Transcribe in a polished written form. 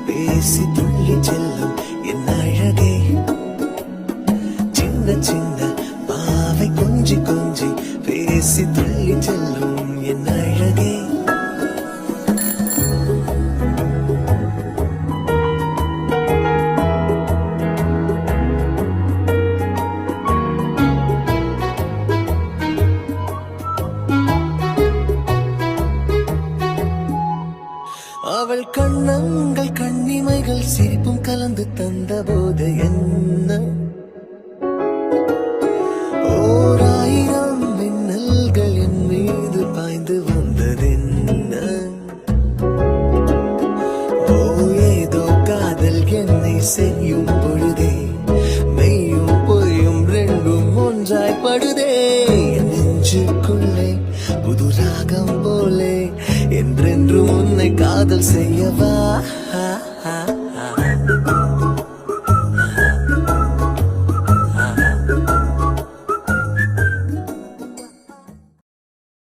பேசி துள்ளி செல்லும் என் அழகே, சின்ன சின்ன பாவை கொஞ்சி கொஞ்சி பேசி துள்ளி செல்லும் என் அழகே. அவள் கண்ணங்கள் கண்ணிமைகள் சிரிப்பும் கலந்து தந்த போது என்ன ஓராயிரம் மின்னல்கள் என் மீது பாய்ந்து வந்ததென்ன. ஓ ஏதோ காதல் என்னை செய்யும் பொழுதே மெய்யும் பொய்யும் ரெண்டும் ஒன்றாய் படுதே. நெஞ்சுக்குள்ளே புது ராகம் போலே என்றென்றும் உன்னை காதல் செய்யவா.